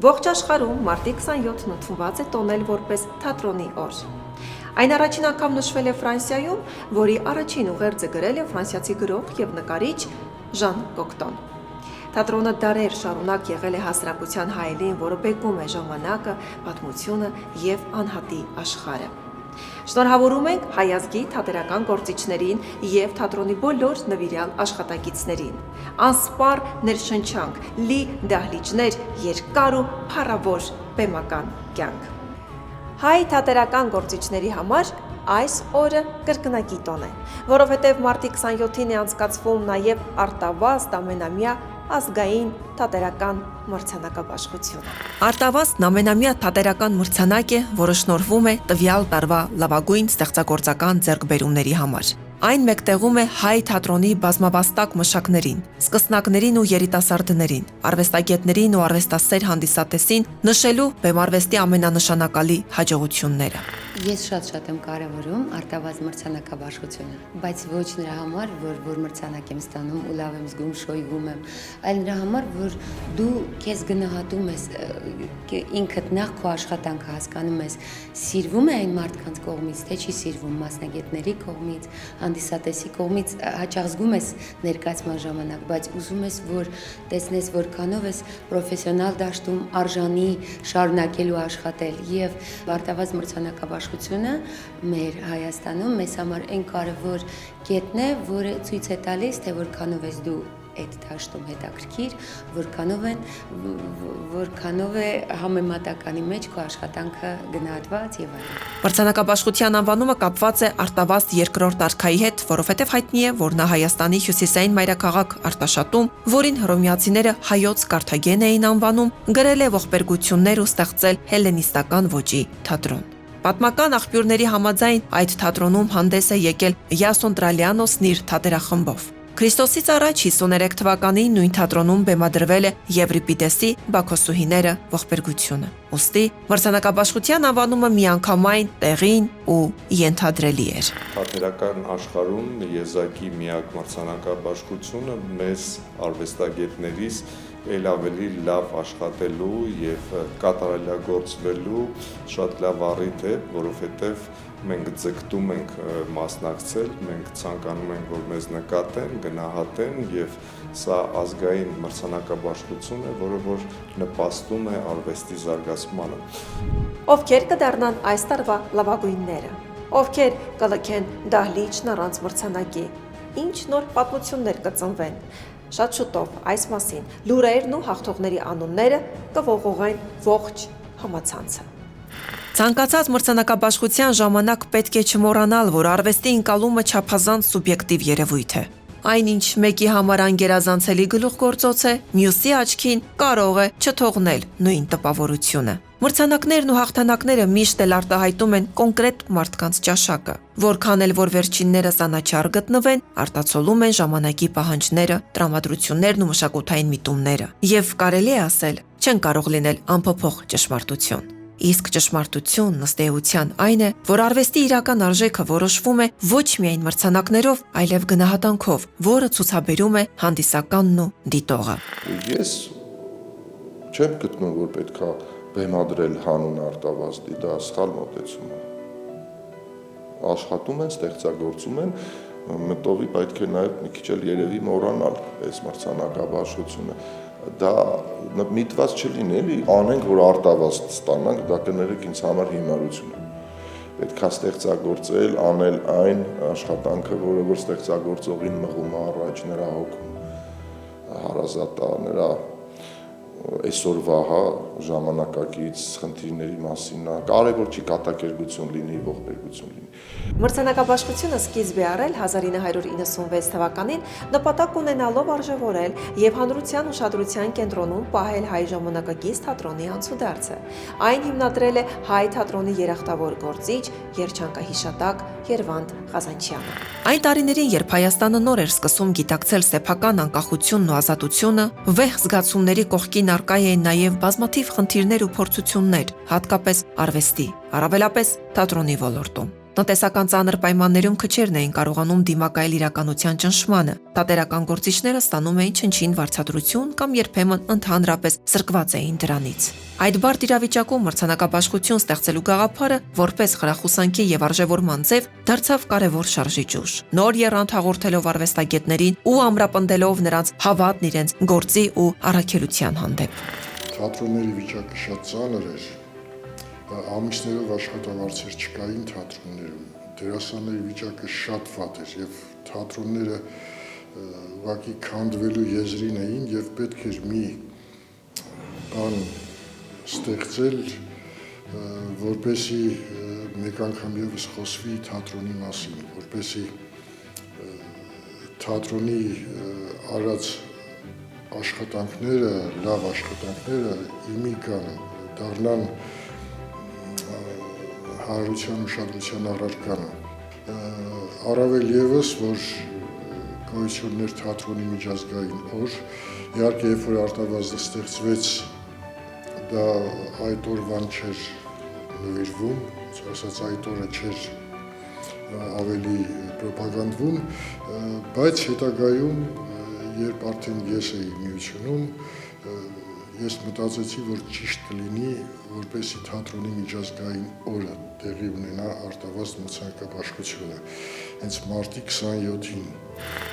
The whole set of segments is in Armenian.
Ողջ աշխարհում մարտի 27-ն ընդունված է տոնել որպես թատրոնի օր։ Այն առաջին անգամ նշվել է Ֆրանսիայում, որի առաջին ուղերձը գրել է ֆրանսիացի գրող եւ նկարիչ Ժան Կոկտոն։ Թատրոնը դարեր շարունակ եղել է հասարակության հայելին, որը բեկում է ժամանակը, պատմությունը եւ անհատի աշխարհը։ Շնորհավորում ենք հայ ազգի թատերական գործիչներին եւ թատրոնի բոլոր նվիրյալ աշխատակիցներին։ Անսպառ ներշնչանք, լի դահլիճներ, երկար ու փառավոր բեմական կյանք։ Հայ թատերական գործիչների համար այս օրը կրկնակի տոն է, որովհետև մարտի 27-ին է անցկացվում նաև արտավազդ ամենամյա ազգային թատերական մրցանակաբաշխությունը։ Արտավազդն ամենամյա թատերական մրցանակ է, որը շնորհվում է տվյալ տարվա լավագույն ստեղծագործական ձեռքբերումների համար։ Այն մեկտեղում է հայ թատրոնի բազմավաստակ մշակներին, սկսնակներին ու երիտասարդներին, արվեստագետներին ու արվեստասեր հանդիսատեսին նշելու բեմարվեստի ամենանշանակալի հաջողությունները։ Ես շատ եմ կարևորում արտավազդ մրցանակաբաշխությունը, բայց ոչ նրա համար, որ մրցանակ եմ ստանում ու լավ եմ զգում, շոյվում եմ, այլ նրա համար, որ դու քեզ գնահատում ես, ինքդ նախ քո աշխատանքը հասկանում ես, սիրվում է այն մարդկանց կողմից, թե չի սիրվում, մասնագետների կողմից, հանդիսատեսի կողմից, հաճախ զգում ես ներկայացման ժամանակ, բայց ուզում ես, որ տեսնես, որքանով ես պրոֆեսիոնալ դաշտում արժանի շարունակելու աշխատել եւ արտավազդ մրցանակաբաշխությունը մեր Հայաստանում մեզ համար այն կարևոր կետն է, որը ցույց է տալիս, թե որքանով ես դու այդ դաշտում հետաքրքիր, որքանով է համեմատականի մեջ քո աշխատանքը գնահատված եւ այլն։ Մրցանակաբաշխության անվանումը կապված է Արտավազդ երկրորդ արքայի հետ, որովհետև հայտնի է, որ նա Հայաստանի հյուսիսային մայրաքաղաք Արտաշատում, որին հռոմեացիները հայոց Կարթագեն էին անվանում, գրել է ողբերգություններ ու ստեղծել հելլենիստական ոճի թատրոն։ Պատմական աղբյուրների համաձայն այդ թատրոնում հանդես է եկել Յասոն Տրալյանոսն իր թատերախմբով։ Քրիստոսից առաջ 53 թվականին նույն թատրոնում բեմադրվել է Եվրիպիդեսի Բաքոսուհիները ողբերգությունը։ Ոստի մրցանակաբաշխության անվանումը միանգամայն տեղին ու ենթադրելի էր։ Թատերական աշխարհում եզակի միակ մրցանակաբաշխությունը մեզ արվեստագետներից էլ ավելի լավ աշխատելու եւ կատարելագործվելու շատ լավ առիթ է, որովհետեւ մենք ձգտում ենք մասնակցել, մենք ցանկանում ենք, որ մեզ նկատեն, գնահատեն եւ սա ազգային մրցանակաբաշխություն է, որը որ նպաստում է արվեստի զարգացմանը։ Ովքեր կդառնան այս տարվա լավագույնները, ովքեր կլքեն դահլիճն առանց մրցանակի, ինչ նոր պատմություններ կծնվեն։ Շատ շուտով այս մասին լուրերն ու հաղթողների անունները կողողեն ողջ համացանցը։ Ցանկացած մրցանակաբաշխության ժամանակ պետք է չմոռանալ, որ արվեստի ընկալումը չափազանց սուբյեկտիվ երևույթ է։ Այնինչ մեկի համար անգերազանցելի գլուխգործոց է, մյուսի աչքին կարող է չթողնել նույն տպավորությունը։ Մրցանակներն ու հաղթանակները միշտ էլ արտահայտում են կոնկրետ մարդկանց ճաշակը, որքան էլ որ վերջիններս անաչառ գտնվեն, արտացոլում են ժամանակի պահանջները, տրամադրություններն ու մշակութային միտումները, եւ կարելի է ասել, չեն կարող լինել անփոփոխ ճշմարտություն։ Իսկ ճշմարտությունն ըստ էության այն է, որ արվեստի իրական արժեքը որոշվում է ոչ միայն մրցանակներով, այլև գնահատանքով, որը ցուցաբերում է հանդիսականն ու դիտողը։ Ես չեմ գտնում, որ պետքա բեմադրել հանուն արտավազդի, դա սխալ մոտեցում է։ Աշխատում են, ստեղծագործում են, մտովի պետք է նաև մի քիչ էլ երևի մոռանալ այս մրցանակաբաշխությունը։ Դա միտված չլինի, էլի անենք, որ արտավազդ ստանանք, դա կներեք ինձ համար հիմարություն է։ Պետք է ստեղծագործել, անել այն աշխատանքը, որը որ ստեղծագործողին մղում է առաջ, նրա հոգում, հարազատ է, նրա այսօրվա ժամանակակից խնդիրների մասին, կարևոր չի կատակերգություն լինի, ողբերգություն լինի։ Մրցանակաբաշխությունը սկիզբ է առել 1996 թվականին նպատակ ունենալով արժևորել եւ հանրության ուշադրության կենտրոնում պահել հայ ժամանակակից թատրոնի անցուդարձը։ Այն հիմնադրել է հայ թատրոնի երախտավոր գործիչ, երջանկահիշատակ Երվանդ Ղազանչյանը։ Այն տարիներին, երբ Հայաստանը նոր էր սկսում գիտակցել սեփական անկախությունն ու ազատությունը, վեհ զգացումների կողքին առկա էին նաև բազմաթիվ խնդիրներ ու փորձություններ, հատկապես արվեստի, առավելապես թատրոնի ոլորտում։ Տնտեսական ծանր պայմաններում քչերն էին կարողանում դիմակայել իրականության ճնշմանը։ Տատերական գործիչները ստանում էին չնչին վարձատրություն կամ երբեմն ընդհանրապես զրկված էին դրանից։ Այդ բարդ իրավիճակում մրցանակաբաշխություն ստեղծելու գաղափարը որպես խրախուսանքի եւ արժեվորման ձև դարձավ կարևոր շարժիչ ուժ։ Նոր եռանդ հաղորդելով արվեստագետներին ու ամրապնդելով նրանց հավատն իրենց գործի ու առաքելության հանդեպ։ Թատրոնների վիճակը շատ ծանր էր։ Ամիսներով աշխատավարձեր չկային թատրոններում։ Դերասանների վիճակը շատ վատ էր եւ թատրոնները ուղղակի քանդվելու եզրին էին եւ պետք էր մի բան ստեղծել, որպեսի մեկ անգամ եւս խոսվի թատրոնի մասին, որպեսի թատրոնի արած աշխատանքները, լավ աշխատանքները իմի գան, դառնան հարության ուշադրության առարկան։ Առավել եւս, որ գոյություններ թատրոնի միջազգային օր, իհարկե երբ որ արտավազդը ստեղծվեց, դա այդ օրվան չէր նվիրվում, ասած այդ օրը չէր ավելի պրոպագանդվում, բայց հետագայում, երբ արդեն ես էի միությունում, ես մտածեցի, որ ճիշտ կլինի, որպեսզի թատրոնի միջազգային օրը տեղի ունենա արտավազդ մրցանակաբաշխությունը, հենց մարտի 27-ին։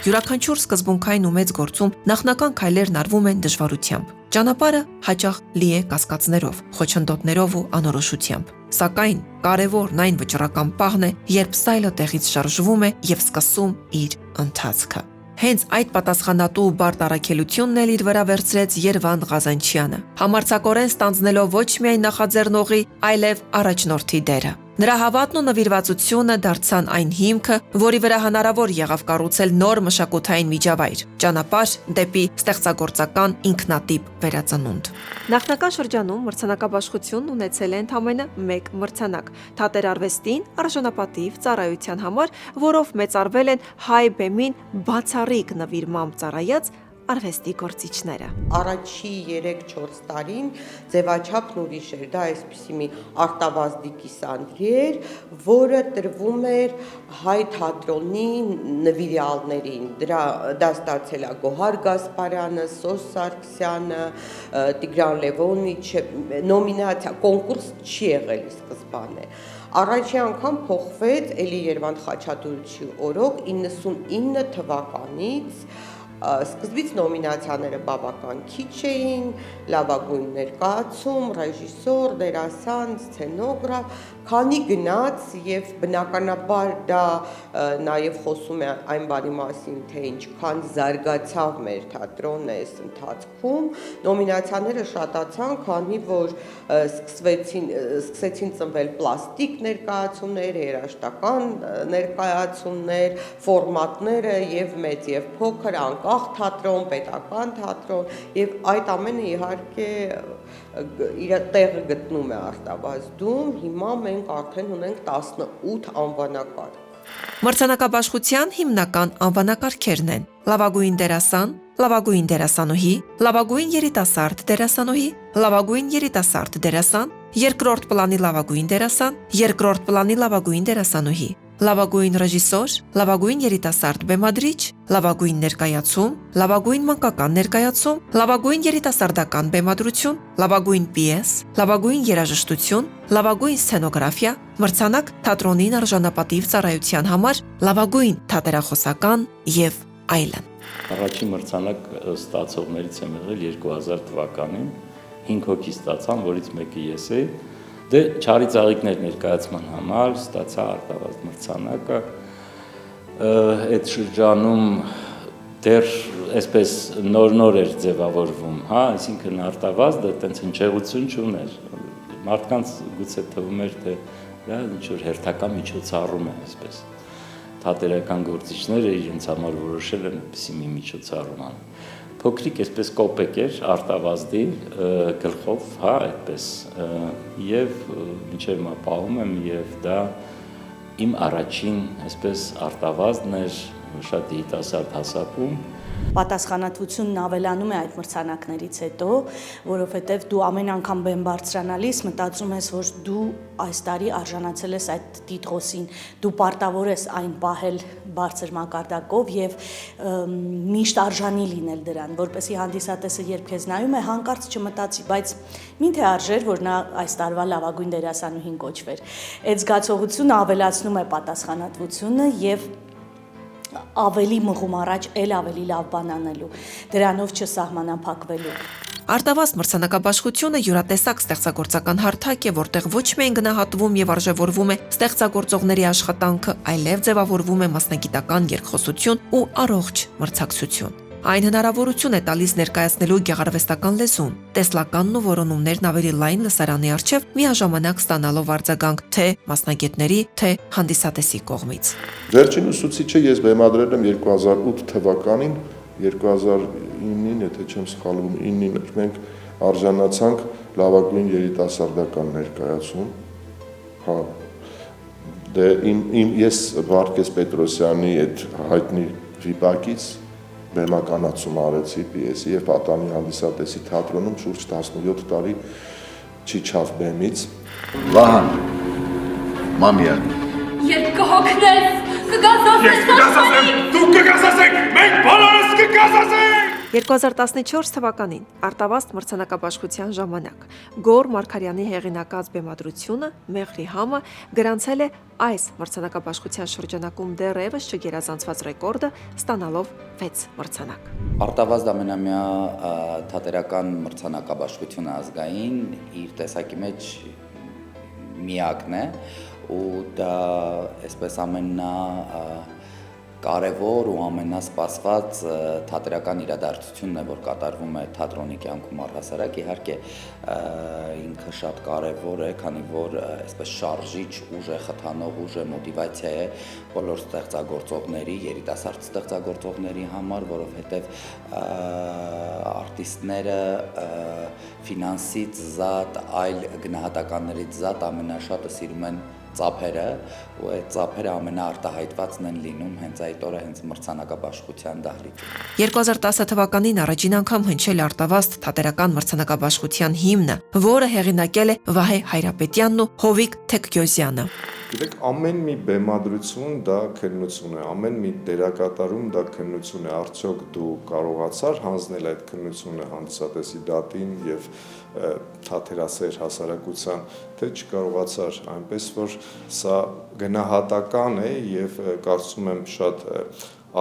Յուրաքանչյուր սկզբունքային ու մեծ գործում նախնական քայլերն արվում են դժվարությամբ։ Ճանապարհը հաճախ լի է կասկածներով, խոչընդոտներով ու անորոշությամբ։ Սակայն կարևորն այն վճռական պահն է, երբ սայլը տեղից շարժվում է եւ սկսում իր ընթացքը։ Հենց այդ պատասխանատու ու բարդ առաքելությունն էլ իր վրա վերցրեց Երվանդ Ղազանչյանը, համարձակորեն ստանձնելով ոչ միայն նախաձեռնողի, այլև առաջնորդի դերը։ Նրա հավատն ու նվիրվածությունը դարձան այն հիմքը, որի վրա հնարավոր եղավ կառուցել նոր մշակութային միջավայր, ճանապարհ դեպի ստեղծագործական ինքնատիպ վերածնունդ։ Նախնական շրջանում մրցանակաբաշխությունն ունեցել է ընդամենը 1 մրցանակ՝ թատերարվեստին արժանապատիվ ծառայության համար, որով մեծարվել են հայ բեմին բացառիկ նվիրմամբ ծառայած արվեստի գործիչները։ Առաջի 3-4 տարին ձևաչափն ուրիշ էր, դա այսպիսի մի արտավազդի կիսանդրի էր, որը տրվում էր հայ թատրոնի նվիրյալներին։ Դա ստացել է Գոհար Գասպարյանը, Սոս Սարգսյանը, Տիգրան Լևոնիչը, նոմինացիա, կոնկուրս չի եղել սկզբանե։ Առաջի անգամ փոխվեց էլի Երվանդ Խաչատուրիչի օրոք 99 թվականից Սկզբից նոմինացիաները բավական քիչ էին, լավագույն ներկայացում, ռեժիսոր, դերասան, սցենոգրաֆ, քանի գնաց եւ բնականաբար դա նաեւ խոսում է այն բանի մասին, թե ինչքան զարգացավ մեր թատրոնը այս ընթացքում, նոմինացիաները շատացան, քանի որ սկսեցին ծնվել պլաստիկ ներկայացումներ, երաժշտական ներկայացումներ, ֆորմատները եւ մեծ եւ փոքր, անկախ թատրոն, պետական թատրոն եւ այդ ամենը իհարկե իր տեղը գտնում է արտավազդում։ Հիմա մենք արդեն ունենք 18 անվանակարգ։ Մրցանակաբաշխության հիմնական անվանակարգերն են՝ լավագույն դերասան, լավագույն դերասանուհի, լավագույն երիտասարդ դերասանուհի, լավագույն երիտասարդ դերասան, երկրորդ պլանի լավագույն դերասան, երկրորդ պլանի լավագույն դերասանուհի, լավագույն ռեժիսոր, լավագույն երիտասարդ բեմադրիչ, լավագույն ներկայացում, լավագույն մանկական ներկայացում, լավագույն երիտասարդական բեմադրություն, լավագույն պիես, լավագույն երաժշտություն, լավագույն սցենոգրաֆիա, մրցանակ թատրոնին արժանապատիվ ծառայության համար, լավագույն թատերախոսական եւ այլն։ Առաջին մրցանակ ստացողներից եմ եղել 2000 թվականին, 5 հոգի ստացան, որից մեկը ես էի։ Դե չարի ծաղիկներ ներկայացման համար ստացա արտավազդ մրցանակը։ Այդ շրջանում դեռ այսպես նոր էր ձևավորվում, հա, այսինքն արտավազդը այտենց հնչեղություն չուներ։ Մարդկանց գուցե թվում էր, թե դա ինչ որ հերթական միջոցառում է, այսպես։ Թատերական գործիչները իրենց համար որոշել են այդպիսի մի միջոցառում անել։ Փոքրիկ այսպես կոպեկ էր արտավազդի գլխով, հա, այդպես, եւ մինչեւ մապահում եմ, եւ դա իմ առաջին այսպես արտավազդն էր շատ երիտասարդ հասակում։ Պատասխանատվությունն ավելանում է այդ մրցանակներից հետո, որովհետև դու ամեն անգամ բեմ բարձրանալիս մտածում ես, որ դու այս տարի արժանացել ես այդ տիտղոսին, դու պարտավոր ես այն պահել բարձր մակարդակով եւ միշտ արժանի լինել դրան, որպեսզի հանդիսատեսը երբ քեզ նայում է, հանկարծ չմտածի, բայց միթե արժեր, որ նա այս տարվա լավագույն դերասանուհին կոչվեր։ Այդ զգացողությունը ավելացնում է պատասխանատվությունը եւ ավելի մղում առաջ ավելի լավ բան անելու, դրանով չսահմանափակվելու։ Արտավազդ մրցանակաբաշխությունը յուրատեսակ ստեղծագործական հարթակ է, որտեղ ոչ միայն գնահատվում եւ արժեվորվում է ստեղծագործողների աշխատանքը, այլև ձևավորվում է մասնագիտական երկխոսություն ու առողջ մրցակցություն։ Այն հնարավորություն է տալիս ներկայացնելու գեղարվեստական լեզուն, տեսլականն ու որոնումներն ավելի լայն լսարանի առջև միաժամանակ ստանալով արձագանք թե մասնագետների, թե հանդիսատեսի կողմից։ Վերջին ուսուցիչը ես բեմադրել եմ 2008 թվականին, 2009-ին, եթե չեմ սխալվում, 9-ին մենք արժանացանք լավագույն երիտասարդական ներկայացում։ Հա։ Դե ես Վարդգես Պետրոսյանի այդ հայտնի վիպակից բեմականացում արեցի պիեսի եւ պատանի հանդիսատեսի թատրոնում շուրջ 17 տարի չիջավ բեմից։ Վահան, մամյան։ Երբ կհոգնես, կգազասես, դու կգազասեք, մենք բոլորս կգազասենք։ 2014 թվականին Արտավազդ մրցանակաբաշխության ժամանակ Գոր Մարգարյանի հեղինակած բեմադրությունը Մեղրի համը գրանցել է այս մրցանակաբաշխության շրջանակում դեռևս չգերազանցված ռեկորդը, ստանալով 6 մրցանակ։ Արտավազդ ամենամյա թատերական մրցանակաբաշխությունը ազգային իր տեսակի մեջ միակն է ու դա այսպես կարևոր ու ամենասպասված թատերական իրադարձությունն է, որ կատարվում է թատրոնի կյանքում առհասարակ, իհարկե ինքը շատ կարևոր է, քանի որ այսպես շարժիչ ուժ է, խթանող ուժ է, մոտիվացիա է բոլոր ստեղծագործողների, երիտասարդ ստեղծագործողների համար, որովհետև արտիստները ֆինանսից զատ, այլ գնահատականներից զատ ամենաշատը սիրում են ծափերը, ու այդ ծափերը ամենաարտահայտվածն են լինում հենց այդ օրը հենց մրցանակաբաշխության դահլիճում։ 2010 թվականին առաջին անգամ հնչել Արտավազդ թատերական մրցանակաբաշխության հիմնը, որը հեղինակել է Վահե Հայրապետյանն ու Հովիկ Թեքգյոզյանը։ Գիտեք, ամեն մի բեմադրություն դա քննություն է, ամեն մի դերակատարում դա քննություն է, արդյոք դու կարողացար հանձնել այդ քննությունը հանդիսատեսի դատին եւ թատերասեր հասարակության, թե չկարողացար, այնպես որ սա գնահատական է եւ կարծում եմ շատ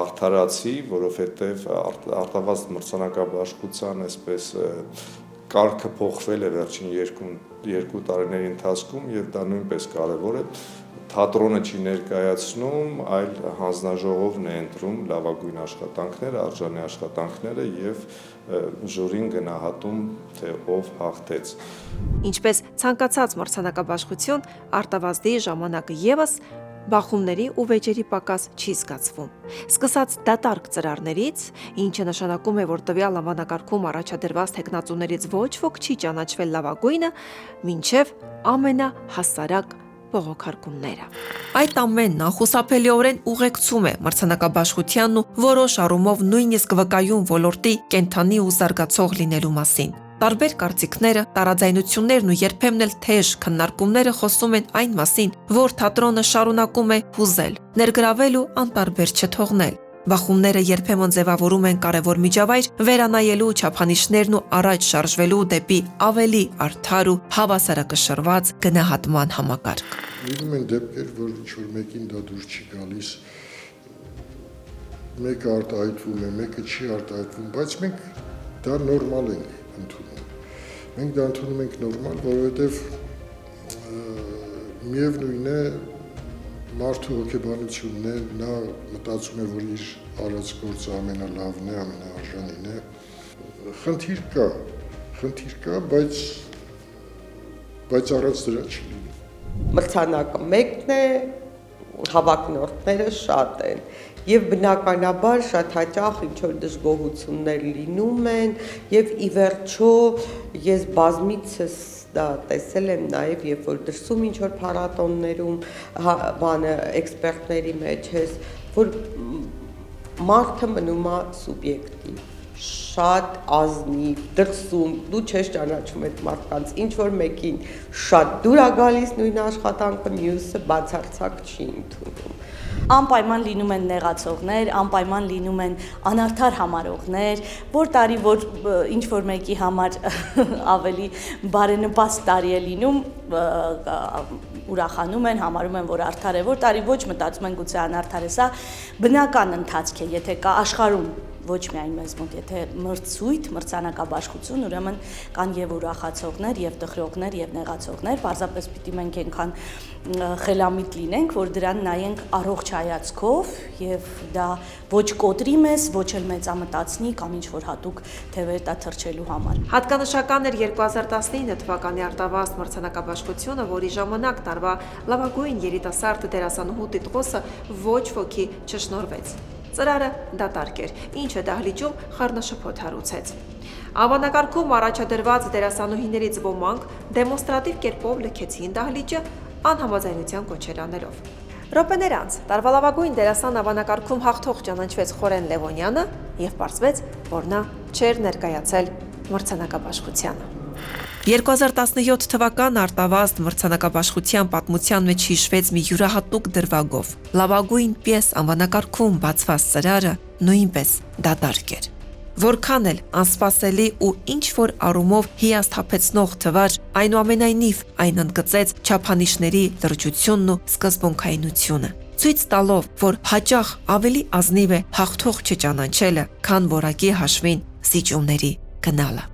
արդարացի, որովհետեւ Արտավազդ մրցանակաբաշխության այսպես կարգը փոխվել է վերջին երկու տարիների ընթացքում եւ դա նույնպես կարեւոր է։ Թատրոնը չի ներկայացնում, այլ հանձնաժողովն է ընտրում լավագույն աշխատանքները, արժանի աշխատանքները եւ ժյուրին գնահատում, թե ով հաղթեց։ Ինչպես ցանկացած մրցանակաբաշխություն, Արտավազդի ժամանակը եւս բախումների ու վեճերի պակաս չի զգացվում։ Սկսած դատարկ ծրարներից, ինչը նշանակում է, որ տվյալ անվանակարգում առաջադրված թեկնածուներից ոչ ոք չի ճանաչվել լավագույնը, մինչև ամենահասարակ բողոքարկումները։ Այդ ամենն անխուսափելիորեն ուղեկցում է մրցանակաբաշխությանն ու որոշ առումով նույնիսկ վկայում ոլորտի կենթանի ու զարգացող լինելու մասին։ Տարբեր կարծիքները, տարաձայնություններն ու երբեմն էլ թեժ քննարկումները խոսում են այն մասին, որ թատրոնը շարունակում է հուզել, ներգրավել ու անտարբեր չթողնել։ Բախումները երբեմն ձևավորում են կարևոր միջավայր վերանայելու չափանիշներն ու առաջ շարժվելու դեպի ավելի արդար ու հավասարակշռված գնահատման համակարգ։ Լինում են դեպքեր, որ ինչ-որ մեկին դա դուր չի գալիս, մեկը արտահայտվում է, մեկը չի արտահայտվում, բայց մենք դա նորմալ ենք ընդունում։ Մենք դա ընդունում ենք նորմալ, որովհետև միևնույն է մարդու հոգեբանությունն է, նա մտածում է, որ իր արած գործը ամենալավն է, ամենաարժանին է։ Խնդիր կա, բայց առանց դրա չի լինում։ Մրցանակը մեկն է, հավակնորդները շատ են։ Եվ բնականաբար շատ հաճախ ինչ-որ դժգոհություններ լինում են եւ ի վերջո ես բազմիցս դա տեսել եմ նաեւ երբ որ դրսում ինչ-որ փառատոններում բանը էքսպերտների մեջ ես որ մարդը մնում է սուբյեկտիվ, շատ ազնիվ, դրսում, դու չես ճանաչում այդ մարդկանց, ինչ որ մեկին շատ դուր է գալիս նույն աշխատանքը, մյուսը բացարձակ չի ընդունում։ Անպայման լինում են նեղացողներ, անպայման լինում են անարդար համարողներ, որ տարի որ ինչ որ մեկի համար ավելի բարենպաստ տարի է լինում, ուրախանում են, համարում են, որ արդար է, որ տարի ոչ մտածում են գուցե անարդար է, սա բնական ընթացք է, եթե կա աշխարհում ոչ միայն մեզ մոտ, եթե մրցույթ, մրցանակաբաշխություն, ուրեմն կան եւ ուրախացողներ, եւ տխրողներ, եւ նեղացողներ, պարզապես պիտի մենք այնքան խելամիտ լինենք, որ դրան նայենք առողջ հայացքով եւ դա ոչ կոտրի մեզ, ոչ էլ մեծամտածնի կամ ինչ որ հատուկ թևեր տա թրջելու համար։ Հատկանշական էր 2019 թվականի արտավազդ մրցանակաբաշխությունը, որի ժամանակ տարվա լավագույն երիտասարդ դերասանուհու տիտղոսը ոչ ոքի չշնորհվեց։ Ծրարը դատարկ էր, ինչը դահլիճում խառնաշփոթ հարուցեց։ Անվանակարգում առաջադրված դերասանուհիներից ոմանք դեմոնստրատիվ կերպով լքեցին դահլիճը անհամաձայնության կոչեր անելով։ Րոպեներ անց տարվա լավագույն դերասան անվանակարգում հաղթող ճանաչվեց Խորեն Լևոնյանը եւ պարզվեց, որ նա չէր ներկայացել մրցանակաբաշխությանը։ 2017 թվական արտավազդ մրցանակաբաշխության պատմության մեջ հիշվեց մի յուրահատուկ դրվագով։ Լավագույն պիես անվանակարգում բացված ծրարը նույնպես դատարկ էր։ Որքան էլ անսպասելի ու ինչ-որ առումով հիասթափեցնող թվար, այնուամենայնիվ այն ընդգծեց չափանիշների լրջությունն ու սկզբունքայնությունը, ցույց տալով, որ հաճախ ավելի ազնիվ է հաղթող չճանաչելը, քան որակի հաշվին սիճումների գնալը։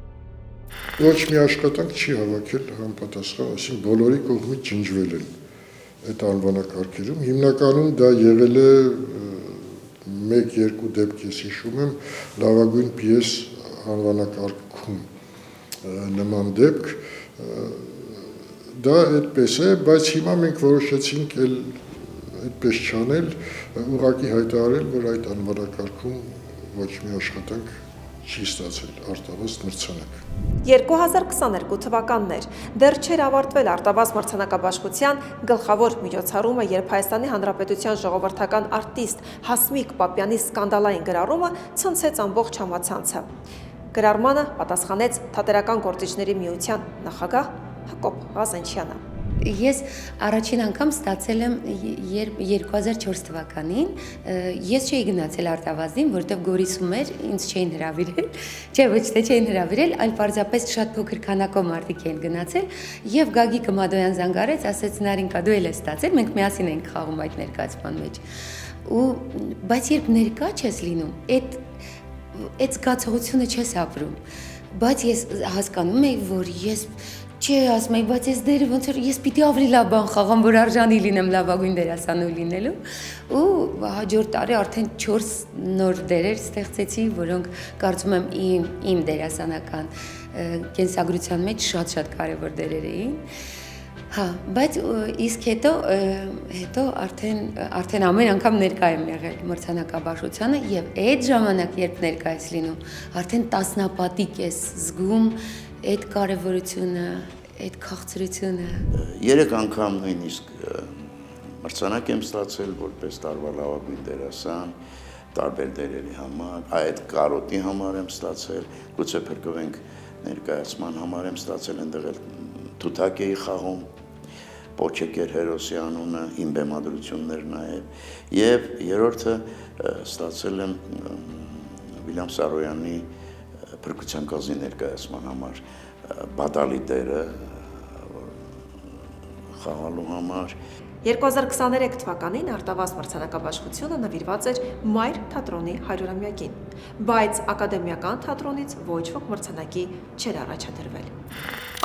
Ոչ մի աշխատանք չի հավաքել համապատասխան, այսինքն բոլորի կողմից ջնջվել են այդ անվանակարգերում։ Հիմնականում դա եղել է 1-2 դեպք, ես հիշում եմ, լավագույն պիես անվանակարգում նման դեպք, դա այդպես է, բայց հիմա մենք որոշեցինք այդպես չանել, ուղղակի հայտարարել, որ այդ անվանակարգում ոչ մի աշխատանք չի ստացել արտավազդ մրցանակ։ 2022 թվականն էր, դեռ չէր ավարտվել արտավազդ մրցանակաբաշխության գլխավոր միջոցառումը, երբ Հայաստանի Հանրապետության ժողովրդական արտիստ Հասմիկ Պապյանի սկանդալային գրառումը ցնցեց ամբողջ համացանցը։ Գրառմանը պատասխանեց Թատերական գործիչների միության նախագահ Հակոբ Ղազանչյանը։ Ես առաջին անգամ ստացել եմ 2004 թվականին, ես չէի գնացել արտավազդին, որտեղ Գորիսում էր, ինձ չէին հրավիրել, ոչ թե չէին հրավիրել, այլ պարզապես շատ փոքր քանակով մարդիկ էին գնացել, եւ Գագիկը Մադոյան զանգարեց, ասեց Նարինկա, դու էլ ես ստացել, մենք միասին ենք խաղում այդ ներկայացման մեջ։ Բայց երբ ներկա չես լինում, այդ զգացողությունը չես ապրում, բայց ես հասկանում եի, որ ես Չէ, ասում եի, բայց ես դերը ոնց որ ես պիտի ավելի լավ բան խաղամ, որ արժանի լինեմ լավագույն դերասանուհի լինելու, ու հաջորդ տարի արդեն 4 նոր դերեր ստեղծեցի, որոնք կարծում եմ իմ դերասանական կենսագրության մեջ շատ կարևոր դերեր էին։ Հա, բայց իսկ հետո արդեն ամեն անգամ ներկա եմ եղել մրցանակաբաշխությանը եւ այդ ժամանակ երբ ներկա ես լինում, արդեն տասնապատիկ ես զգում այդ կարևորությունը, այդ քաղցրությունը։ 3 անգամ նույնիսկ մրցանակ եմ ստացել որպես տարվա լավագույն դերասան, տարբեր դերերի համար, այդ կարոտի համար եմ ստացել, գուցե փրկվենք ներկայացման համար եմ ստացել, այնտեղ էլ թութակ էի խաղում, Պոչեկեր հերոսի անունը, իմ բեմադրություններ նաև, եւ երրորդը ստացել եմ Վիլյամ Սարոյանի Փրկության կազի ներկայացման համար բադալի դերը խաղալու համար։ 2023 թվականին արտավազդ մրցանակաբաշխությունը նվիրված էր Մայր թատրոնի 100-ամյակին, բայց ակադեմիական թատրոնից ոչ ոք մրցանակի չէր առաջադրվել։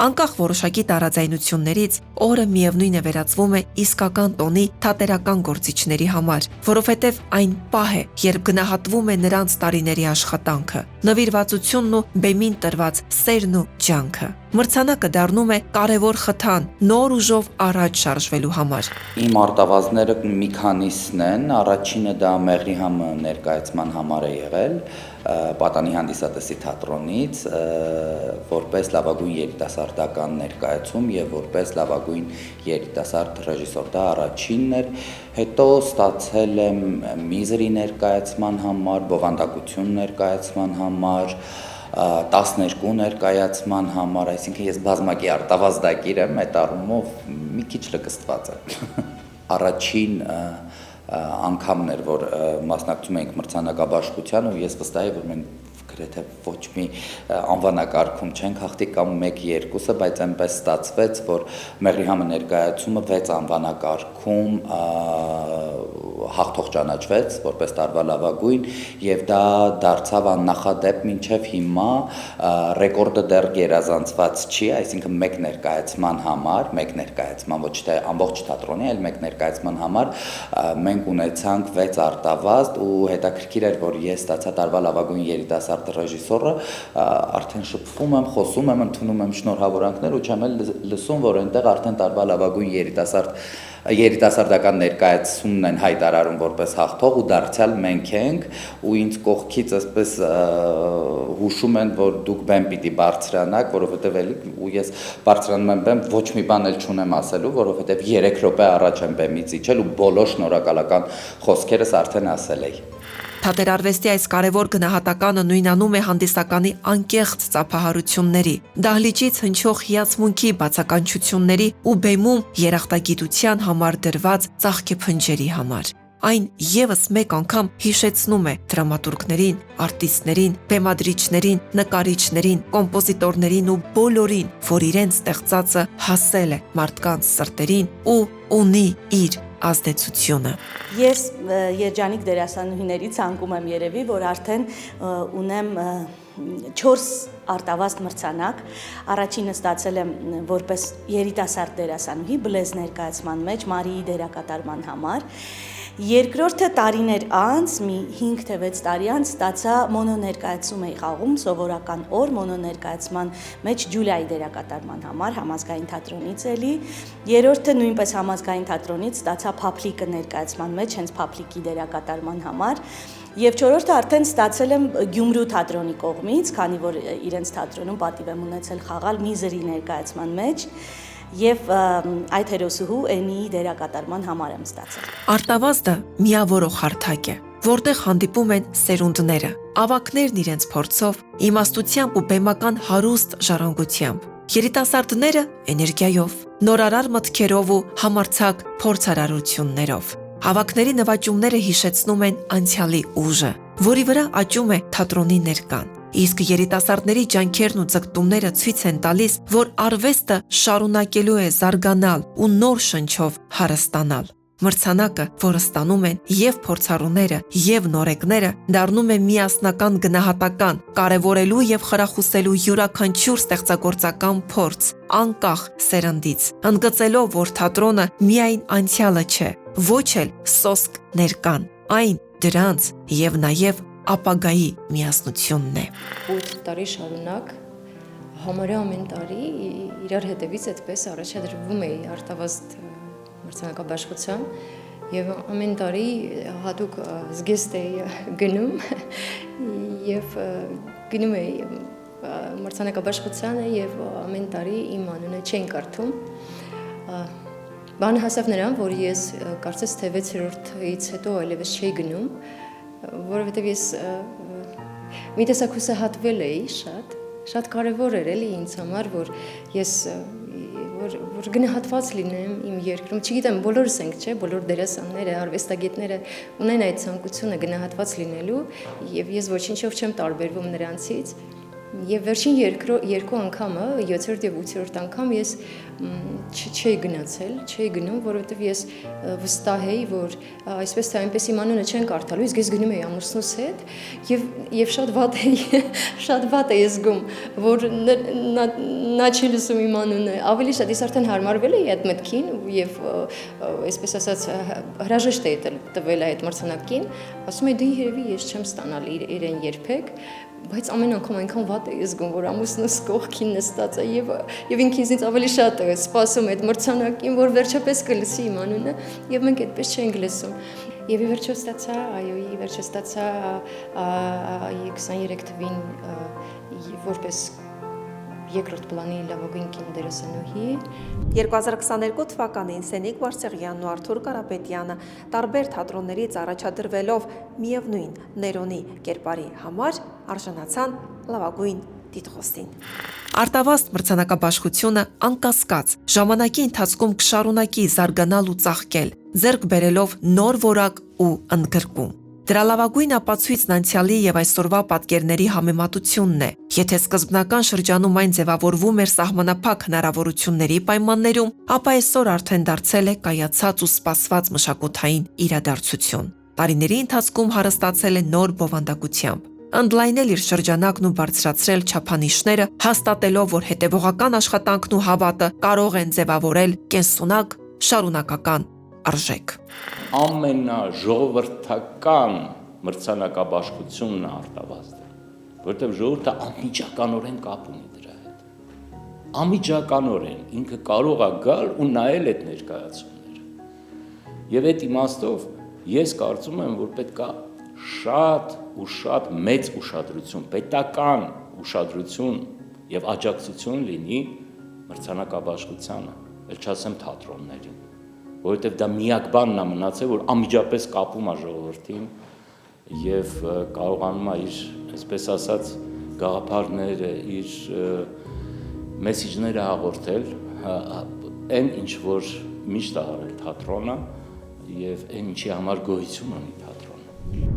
Անկախ որոշակի տարաձայնություններից, օրը միևնույն է վերածվում է իսկական տոնի թատերական գործիչների համար, որովհետև այն պահ է, երբ գնահատվում է նրանց տարիների աշխատանքը, նվիրվածությունն ու բեմին տրված սերն ու ջանքը։ Մրցանակը դառնում է կարևոր խթան նոր ուժով առաջ շարժվելու համար։ Իմ արտավազդները մի քանիսն են, առաջինը դա Մեղրիհամը ներկայացման համար է եղել, Պատանի հանդիսատեսի թատրոնից որպես լավագույն երիտասարդական ներկայացում եւ որպես լավագույն երիտասարդ ռեժիսոր, դա առաջինն էր, հետո ստացել եմ միզերի ներկայացման համար, բովանդակություն ներկայացման համար, 12 ներկայացման համար, այսինքն ես բազմակի արտավազդակիր եմ, այդ առումով մի քիչ լկստված եմ։ Առաջին անգամն էր, որ մասնակցում էինք մրցանակաբաշխության ու ես վստահ եմ, որ մենք գրեթե ոչ մի անվանակարգում չենք հաղթի կամ 1-2-ը, բայց այնպես ստացվեց, որ Մեղրիհամը ներկայացումը 6 անվանակարգում հաղթող ճանաչվեց որպես տարվա լավագույն եւ դա դարձավ աննախադեպ մինչեւ հիմա ռեկորդը դեռ գերազանցված չի, այսինքն 1 ներկայացման համար, 1 ներկայացման ոչ թե ամբողջ թատրոնի, այլ 1 ներկայացման համար մենք ունեցանք 6 արտավազդ ու հետաքրքիր էր, որ ես ստացա տարվա լավագույն երիտասարդ ռեժիսորը, արդեն շփվում եմ, խոսում եմ, ընդունում եմ շնորհավորանքներ ու չեմ էլ լսում, որ այնտեղ արդեն տարվա լավագույն երիտասարդական ներկայացումն են հայտարարում որպես հաղթող ու դարձյալ մենք ենք ու ինձ կողքից այսպես հուշում են, որ դուք բեմ պիտի բարձրանաք, որովհետև էլի ու ես բարձրանում եմ բեմ, ոչ մի բան էլ չունեմ ասելու, որովհետև 3 րոպե առաջ եմ բեմից իջել ու բոլոր շնորհակալական խոսքերս արդեն ասել էի։ Թատերարվեստի այս կարևոր գնահատականը նույնանում է հանդիսականի անկեղծ ծափահարությունների, դահլիճից հնչող հիացմունքի բացականչությունների ու բեմում երախտագիտության համար դրված ծաղկեփնջերի համար։ Այն եւս մեկ անգամ հիշեցնում է դրամատուրգներին, արտիստներին, բեմադրիչներին, նկարիչներին, կոմպոզիտորներին ու բոլորին, որ իրենց ստեղծածը հասել է մարդկանց սրտերին ու ունի իր ազդեցությունը։ Ես երջանիկ դերասանուհիների ցանկում եմ երևի, որ արդեն ունեմ 4 արտավազդ մրցանակ, առաջինը ստացել եմ որպես երիտասարդ դերասանուհի բլեզ ներկայացման մեջ Մարիի դերակատարման համար, երկրորդը տարիներ անց, մի 5 թե 6 տարի անց ստացա մոնո ներկայացում էի խաղում սովորական օր մոնո ներկայացման մեջ Ջուլիայի դերակատարման համար համազգային թատրոնից էլի, երրորդը նույնպես համազգային թատրոնից ստացա Փափլիկը ներկայացման մեջ հենց Փափլիկի դերակատարման համար Եվ չորրորդը արդեն ստացել եմ Գյումրու թատրոնի կողմից, քանի որ իրենց թատրոնում պատիվ եմ ունեցել խաղալ միզերի ներկայացման մեջ եւ այդ հերոսուհու Էնիի դերակատարման համար եմ ստացել։ Արտավազդը միավորող հարթակ է, որտեղ հանդիպում են սերունդները, ավակներն իրենց փորձով, իմաստությամբ ու բեմական հարուստ ժառանգությամբ, երիտասարդները էներգիայով, նորարար մտքերով ու համարձակ փորձարարություններով։ Հավաքների նվաճումները հիշեցնում են անցյալի ուժը, որի վրա աճում է թատրոնի ներկան։ Իսկ երիտասարդների ջանքերն ու ձգտումները ցույց են տալիս, որ արվեստը շարունակելու է զարգանալ ու նոր շնչով հարստանալ։ Մրցանակը, որը ստանում են եւ փորձառուները, եւ նորեկները, դառնում է միասնական գնահատական, կարևորելու եւ խրախուսելու յուրաքանչյուր ստեղծագործական փորձ, անկախ սերնդից, ընդգծելով, որ թատրոնը միայն անցյալը չէ, ոչ էլ սոսկ ներկան, այն դրանց եւ նաեւ ապագայի միասնությունն է։ 8 տարի շարունակ համարյա ամեն տարի իրար հետևից այդպես առաջադրվում էի արտավազդ մրցանակաբաշխության եւ ամեն տարի հատուկ զգեստ էի գնում եւ գնում էի մրցանակաբաշխությանը եւ ամեն տարի իմ անունը չէին կարդում։ Բանը հասավ նրան, որ ես կարծես թե 6-րդից հետո այլևս չէի գնում, որովհետեւ ես մի տեսակ հուսահատվել էի շատ կարևոր էր էլի ինձ համար, որ ես որ գնահատված լինեմ իմ երկրում, չգիտեմ, բոլորս ենք, չէ, բոլոր դերասանները, արվեստագետները ունեն այդ ցանկությունը գնահատված լինելու եւ ես ոչինչով չեմ տարբերվում նրանցից եւ վերջին երկու անգամը 7-րդ եւ 8-րդ անգամ ես չէի գնում, որովհետեւ ես վստահ էի, որ այսպես թե այնպես իմ անունը չեն կարդալու, իսկ ես գնում էի ամուսնուս հետ եւ շատ վատ էի զգում, որ նա չի լսում իմ անունը, ավելի շատ ես արդեն հարմարվել էի այդ մտքին եւ այսպես ասած հրաժեշտ էի տվել այդ մրցանակին, ասում էի դե երևի ես չեմ ստանալ իրեն երբեք, բայց ամեն անգամ այնքան վատ էի զգում, որ ամուսնուս կողքին նստած է եւ ինքն ինձ ավելի շատ է սպասում այդ մրցանակին, որ վերջապես կլսի իմ անունը եւ մենք այդպես չենք լսում։ Եվ ի վերջո ստացա, այո, ի վերջո ստացա 23 թվին որպես երկրորդ պլանի լավագույն կինոդերասանուհի։ 2022 թվականին Սենիկ Վարսեղյանն ու Արթուր Կարապետյանը տարբեր թատրոններից առաջադրվելով միևնույն Ներոնի կերպարի համար արժանացան լավագույն տիտղոսին։ Արտավազդ մրցանակաբաշխությունը անկասկած ժամանակի ընթացքում կշարունակի զարգանալ ու ծաղկել, ձեռք բերելով նոր որակ ու ընդգրկում։ Դրա լավագույն ապացույցն անցյալի եւ այսօրվա պատկերների համեմատությունն է։ Եթե սկզբնական շրջանում այն ձևավորվում էր սահմանափակ հնարավորությունների պայմաններում, ապա այսօր արդեն դարձել է կայացած ու սպասված մշակութային իրադարձություն։ Տարիների ընթացքում հարստացել է նոր բովանդակությամբ։ Ընդլայնել իր շրջանակն ու բարձրացրել չափանիշները, հաստատելով, որ հետևողական աշխատանքն ու հավատը կարող են ձևավորել կենսունակ շարունակական արժեք։ Ամենաժողովրդական մրցանակաբաշխությունն է Արտավազդը, որովհետև ժողովուրդը անմիջականորեն կապ ունի դրա հետ։ Անմիջականորեն ինքը կարող է գալ ու նայել այդ ներկայացումները։ Եվ այդ իմաստով ես կարծում եմ, որ պետք է շատ ու շատ մեծ ուշադրություն, պետական ուշադրություն եւ աջակցություն լինի մրցանակաբաշխությանը, ել չասեմ թատրոններին, որովհետեւ դա միակ բանն է մնացել, որ անմիջապես կապում է ժողովրդին եւ կարողանում է իր, այսպես ասած, գաղափարները, իր մեսիջները հաղորդել, այն ինչ որ միշտ է արել թատրոնը եւ այն ինչի համար գոյություն ունի թատրոնը։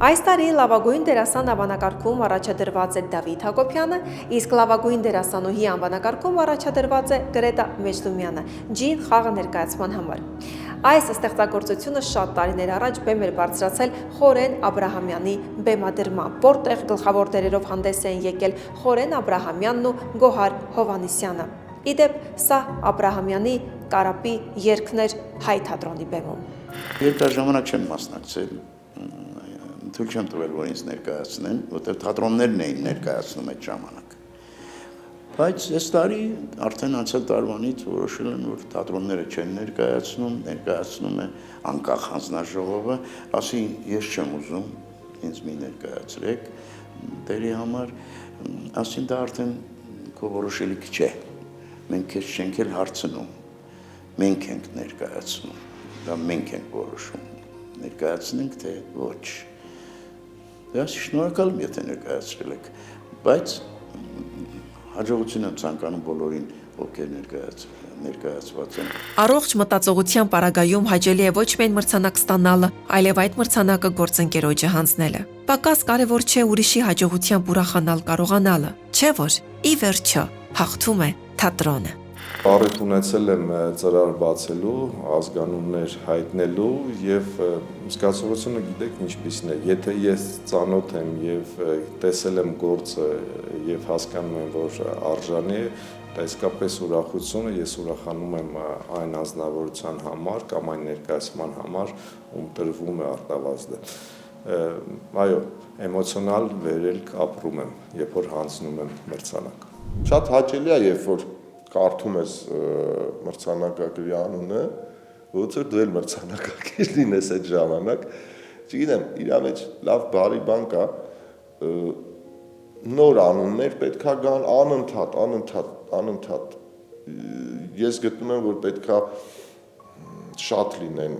Այս տարի լավագույն դերասան անվանակարգում առաջադրված է Դավիթ Հակոբյանը, իսկ լավագույն դերասանուհի անվանակարգում առաջադրված է Գրետա Մեջդումյանը «Ջին» խաղը ներկայացման համար։ Այս ստեղծագործությունը շատ տարիներ առաջ բեմ էր բարձրացել Խորեն Աբրահամյանի բեմադրմամբ, որտեղ գլխավոր դերերով հանդես էին եկել Խորեն Աբրահամյանն ու Գոհար Հովհաննիսյանը։ Իդեպ սա Աբրահամյանի Կարապի երգն էր Հայ թատրոնի բեմում։ Երկար ժամանակ չեմ մասնակցել, թույլ չեմ տվել, որ ինձ ներկայացնեն, որտեղ թատրոններն էին ներկայացնում այդ ժամանակ։ Բայց այս տարի արդեն անցյալ տարվանից որոշել են, որ թատրոնները չեն ներկայացնում է անկախ հանձնաժողովը, ասի ես չեմ ուզում, ինձ մի ներկայացրեք դերի համար, ասին դա արդեն քո որոշելիք չէ։ Մենք քեզ չենք էլ հարցնում, մենք ենք ներկայացնում, դա մենք ենք որոշում, ներկայացնենք թե ոչ։ Դա շնորհակալ եմ, եթե ներկայացրել եք, բայց հաջողություն եմ ցանկանում բոլորին, ովքեր ներկայացված են։ Առողջ մտածողության պարագայում հաճելի է ոչ միայն մրցանակ ստանալը, այլև այդ մրցանակը գործընկերոջը հանձնելը։ Պակաս կարևոր չէ ուրիշի հաջողությամբ ուրախանալ կարողանալը, չէ՞ որ ի վերջո հաղթում է թատրոնը։ Առիթ ունեցել եմ ծրար բացելու, ազգանուններ հայտնելու եւ զգացողությունը գիտեք ինչպիսին է, եթե ես ծանոթ եմ եւ տեսել եմ գործը եւ հասկանում եմ, որ արժանի է, դա իսկապես ուրախություն է, ես ուրախանում եմ այն անձնավորության համար կամ այն ներկայացման համար, ում տրվում է Արտավազդը։ Այո, էմոցիոնալ վերելք ապրում եմ, երբ որ հանձնում եմ մրցանակ։ Շատ հաճելի է, երբ որ կարդում ես մրցանակակիրի անունը, ոնց որ դու էլ մրցանակակիր լինես այդ ժամանակ, չգիտեմ, իր մեջ լավ բարի բան կա, նոր անուններ պետք է գան անընդհատ։ Ես գտնում եմ, որ պետք է շատ լինեն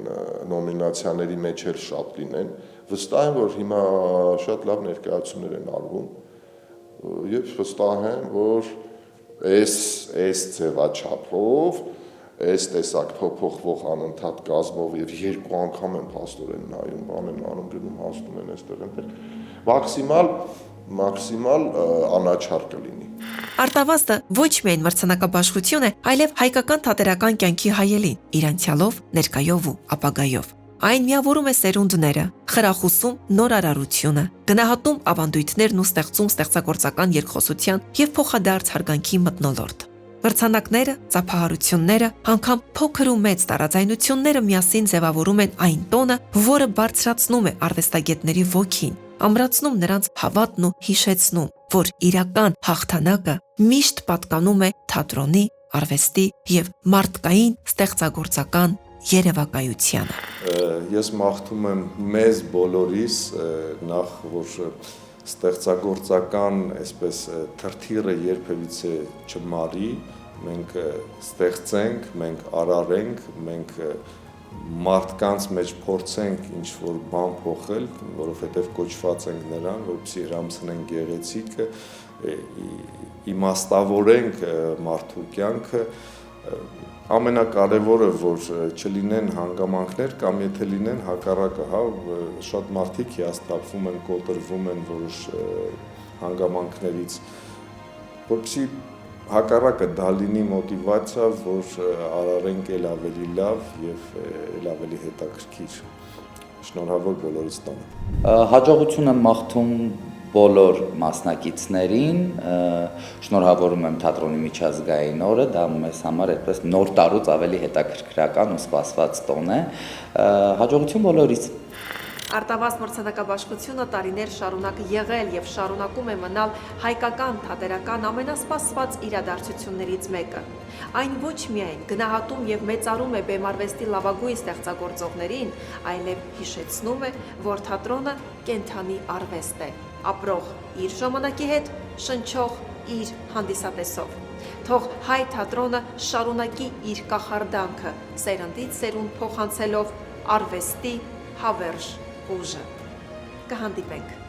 նոմինացիաների մեջ էլ շատ լինեն, վստահ եմ, որ հիմա շատ լավ ներկայացումներ են արվում եւ վստահ եմ, որ այս ձևաչափով, այս տեսակ փոփոխվող անընդհատ գազմով եւ երկու անգամ են փաստորեն նայում, բան են անում, գնում հասնում են այստեղ այնտեղ, մաքսիմալ անաչառ կլինի։ Արտավազդը ոչ միայն մրցանակաբաշխություն է, այլև հայկական թատերական կյանքի հայելին, իր անցյալով, ներկայով ու ապագայով։ Այն միավորում է սերունդները, խրախուսում նոր արարությունը, գնահատում ավանդույթներն ու ստեղծում ստեղծագործական երկխոսության եւ փոխադարձ հարգանքի մթնոլորտ։ Մրցանակները, ծափահարությունները, անգամ փոքր ու մեծ տարաձայնությունները միասին ձևավորում են այն տոնը, որը բարձրացնում է արվեստագետների ոգին, ամրացնում նրանց հավատն ու հիշեցնում, որ իրական հաղթանակը միշտ պատկանում է թատրոնի, արվեստի եւ մարդկային ստեղծագործական երևակայությանը։ Ես մաղթում եմ մեզ բոլորիս նախ որ ստեղծագործական այսպես թրթիռը երբևիցե չմարի, մենք ստեղծենք, մենք արարենք, մենք մարդկանց մեջ փորձենք ինչ-որ բան փոխել, որովհետև կոչված ենք նրան, որպեսզի իրամցնենք գեղեցիկը, իմաստավորենք մարդու կյանքը, ամենակարևորը, որ չլինեն հանգամանքներ կամ եթե լինեն հակառակը, հա, շատ մարդիկ հիասթափվում են, կոտրվում են որոշ հանգամանքներից, որպեսզի հակառակը դա լինի մոտիվացիա, որ արարենք էլ ավելի լավ եւ էլ ավելի հետաքրքիր։ Շնորհավոր բոլորից տոնը։ Հաջողություն եմ մաղթում բոլոր մասնակիցներին, շնորհավորում եմ թատրոնի միջազգային օրը, դա մեզ համար այդպես նոր տարուց ավելի հետաքրքրական ու սպասված տոն է։ Հաջողություն բոլորից։ Արտավազդ մրցանակաբաշխությունը տարիներ շարունակ եղել եւ շարունակում է մնալ հայկական թատերական ամենասպասված իրադարձություններից մեկը։ Այն ոչ միայն գնահատում եւ մեծարում է բեմարվեստի լավագույն ստեղծագործողներին, այլև հիշեցնում է, որ թատրոնը կենդանի արվեստ է, ապրող իր ժամանակի հետ, շնչող իր հանդիսատեսով։ Թող հայ թատրոնը շարունակի իր կախարդանքը, սերնդից սերունդ փոխանցելով արվեստի հավերժ ուժը։ Կհանդիպենք